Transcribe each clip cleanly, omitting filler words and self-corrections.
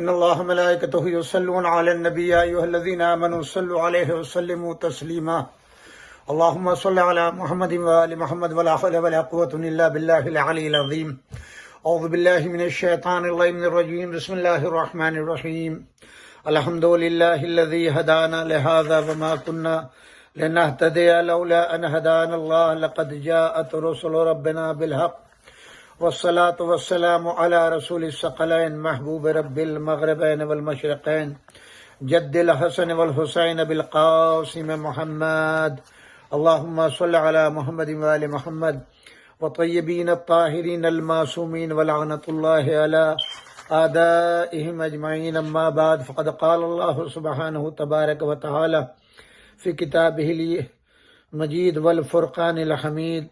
إن الله ملائكته يصلون على النبي يا أيها الذين آمنوا صلوا عليه وسلموا تسليما اللهم صل على محمد وآل محمد ولا حول ولا قوة إلا بالله العلي العظيم أعوذ بالله من الشيطان اللعين الرجيم بسم الله الرحمن الرحيم الحمد لله الذي هدانا لهذا وما كنا لنهتدي لولا أن هدانا الله لقد جاءت رسل ربنا بالحق والصلاة والسلام على رسول الثقلين محبوب رب المغربين والمشرقين جد الحسن والحسين بالقاسم محمد اللهم صل على محمد وآل محمد وطيبين الطاهرين المعصومين ولعنة الله على أعدائهم أجمعين أما بعد فقد قال الله سبحانه تبارك وتعالى في كتابه المجيد والفرقان الحميد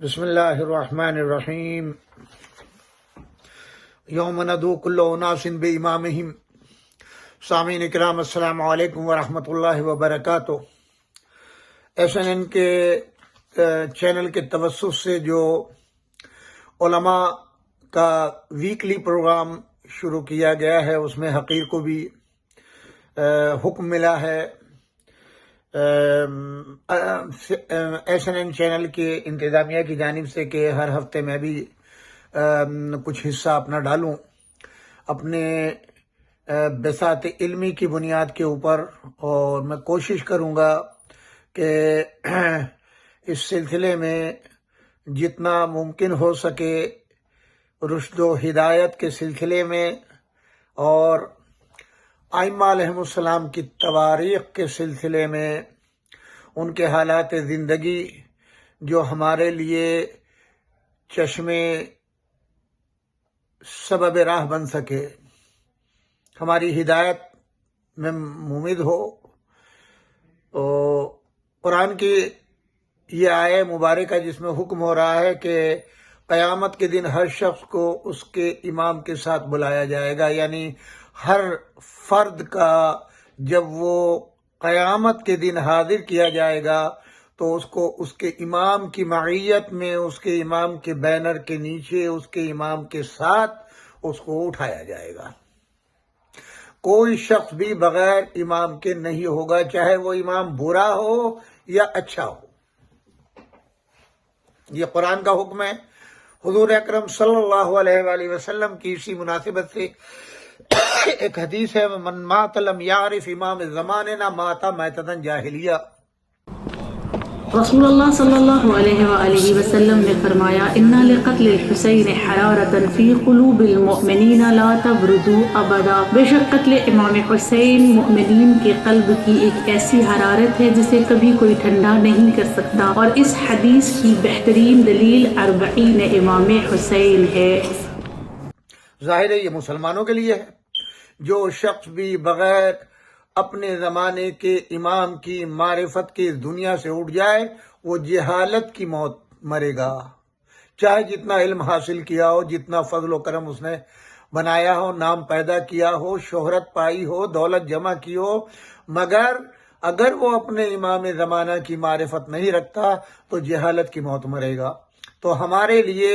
بسم اللہ الرحمن الرحیم یوم ندعو کل اناس بامامہم سامعین کرام السلام علیکم ورحمۃ اللہ وبرکاتہ۔ SNN کے چینل کے توسط سے جو علماء کا ویکلی پروگرام شروع کیا گیا ہے اس میں حقیر کو بھی حکم ملا ہے SNN چینل کے انتظامیہ کی جانب سے کہ ہر ہفتے میں بھی کچھ حصہ اپنا ڈالوں اپنے بساط علمی کی بنیاد کے اوپر، اور میں کوشش کروں گا کہ اس سلسلے میں جتنا ممکن ہو سکے رشد و ہدایت کے سلسلے میں اور ائمہ علیہم السلام کی تواریخ کے سلسلے میں ان کے حالات زندگی جو ہمارے لیے چشمے سبب راہ بن سکے، ہماری ہدایت میں ممد ہو۔ قرآن کی یہ آیہ مبارکہ جس میں حکم ہو رہا ہے کہ قیامت کے دن ہر شخص کو اس کے امام کے ساتھ بلایا جائے گا، یعنی ہر فرد کا جب وہ قیامت کے دن حاضر کیا جائے گا تو اس کو اس کے امام کی معیت میں، اس کے امام کے بینر کے نیچے، اس کے امام کے ساتھ اس کو اٹھایا جائے گا۔ کوئی شخص بھی بغیر امام کے نہیں ہوگا، چاہے وہ امام برا ہو یا اچھا ہو۔ یہ قرآن کا حکم ہے۔ حضور اکرم صلی اللہ علیہ وآلہ وسلم کی اسی مناسبت سے ایک حدیث ہے، من مات لم یعرف امام زماننا مات میتۃ جاہلیہ۔ رسول اللہ صلی اللہ علیہ وآلہ وسلم نے فرمایا، اِنَّ لِقَتْلِ الْحُسَيْنِ حَرَارَةً فِي قُلُوبِ الْمُؤْمِنِينَ لَا تَبْرُدُوا أَبَدًا۔ بے شک قتل امام حسین مومنین کے قلب کی ایک ایسی حرارت ہے جسے کبھی کوئی ٹھنڈا نہیں کر سکتا، اور اس حدیث کی بہترین دلیل 40 امام حسین ہے۔ ظاہر ہے یہ مسلمانوں کے لیے ہے۔ جو شخص بھی بغیر اپنے زمانے کے امام کی معرفت کی دنیا سے اٹھ جائے وہ جہالت کی موت مرے گا، چاہے جتنا علم حاصل کیا ہو، جتنا فضل و کرم اس نے بنایا ہو، نام پیدا کیا ہو، شہرت پائی ہو، دولت جمع کی ہو، مگر اگر وہ اپنے امام زمانہ کی معرفت نہیں رکھتا تو جہالت کی موت مرے گا۔ تو ہمارے لیے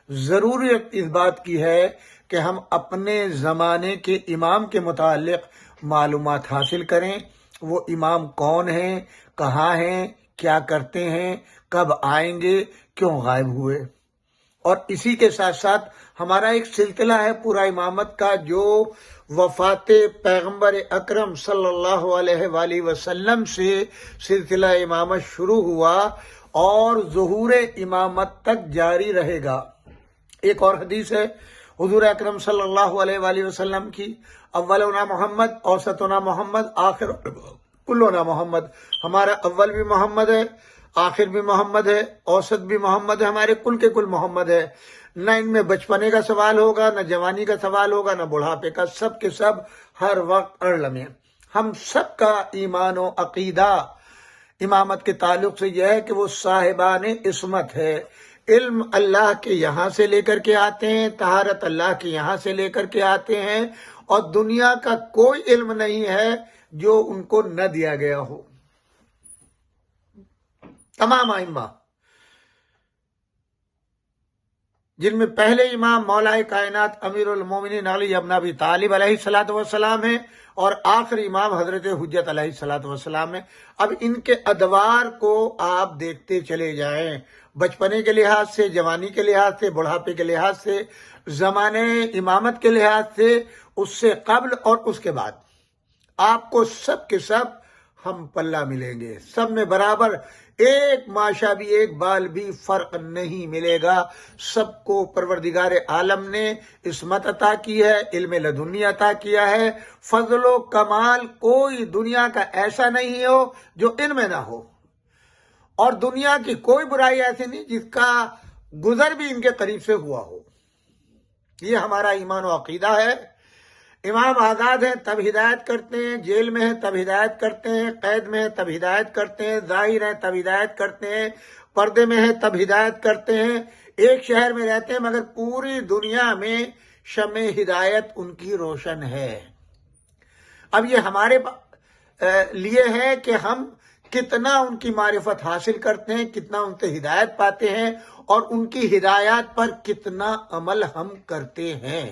ضرورت اس بات کی ہے کہ ہم اپنے زمانے کے امام کے متعلق معلومات حاصل کریں، وہ امام کون ہیں، کہاں ہیں، کیا کرتے ہیں، کب آئیں گے، کیوں غائب ہوئے۔ اور اسی کے ساتھ ساتھ ہمارا ایک سلسلہ ہے پورا امامت کا جو وفات پیغمبر اکرم صلی اللہ علیہ وآلہ وسلم سے سلسلہ امامت شروع ہوا اور ظہور امامت تک جاری رہے گا۔ ایک اور حدیث ہے حضور اکرم صلی اللہ علیہ وآلہ وسلم کی، اولنا محمد اوسطنا محمد آخر کلنا محمد۔ ہمارا اول بھی محمد ہے، آخر بھی محمد ہے، اوسط بھی محمد ہے، ہمارے کل کے کل محمد ہے۔ نہ ان میں بچپنے کا سوال ہوگا، نہ جوانی کا سوال ہوگا، نہ بڑھاپے کا، سب کے سب ہر وقت ہر لمحے۔ ہم سب کا ایمان و عقیدہ امامت کے تعلق سے یہ ہے کہ وہ صاحبان عصمت ہے۔ علم اللہ کے یہاں سے لے کر کے آتے ہیں، طہارت اللہ کے یہاں سے لے کر کے آتے ہیں، اور دنیا کا کوئی علم نہیں ہے جو ان کو نہ دیا گیا ہو۔ تمام ائمہ جن میں پہلے امام مولا کائنات امیر المومنین علی ابن ابی طالب علیہ الصلوۃ والسلام ہیں، اور آخری امام حضرت حجت علیہ الصلوۃ والسلام ہیں۔ اب ان کے ادوار کو آپ دیکھتے چلے جائیں، بچپنے کے لحاظ سے، جوانی کے لحاظ سے، بڑھاپے کے لحاظ سے، زمانے امامت کے لحاظ سے، اس سے قبل اور اس کے بعد، آپ کو سب کے سب ہم پلہ ملیں گے، سب میں برابر ایک ماشا بھی، ایک بال بھی فرق نہیں ملے گا۔ سب کو پروردگار عالم نے عصمت عطا کی ہے، علم لدنی عطا کیا ہے۔ فضل و کمال کوئی دنیا کا ایسا نہیں ہو جو ان میں نہ ہو، اور دنیا کی کوئی برائی ایسی نہیں جس کا گزر بھی ان کے قریب سے ہوا ہو۔ یہ ہمارا ایمان و عقیدہ ہے۔ امام آزاد ہیں تب ہدایت کرتے ہیں، جیل میں ہیں تب ہدایت کرتے ہیں، قید میں ہیں تب ہدایت کرتے ہیں، ظاہر ہیں تب ہدایت کرتے ہیں، پردے میں ہیں تب ہدایت کرتے ہیں، ایک شہر میں رہتے ہیں مگر پوری دنیا میں شمع ہدایت ان کی روشن ہے۔ اب یہ ہمارے لیے ہے کہ ہم کتنا ان کی معرفت حاصل کرتے ہیں، کتنا ان سے ہدایت پاتے ہیں، اور ان کی ہدایات پر کتنا عمل ہم کرتے ہیں۔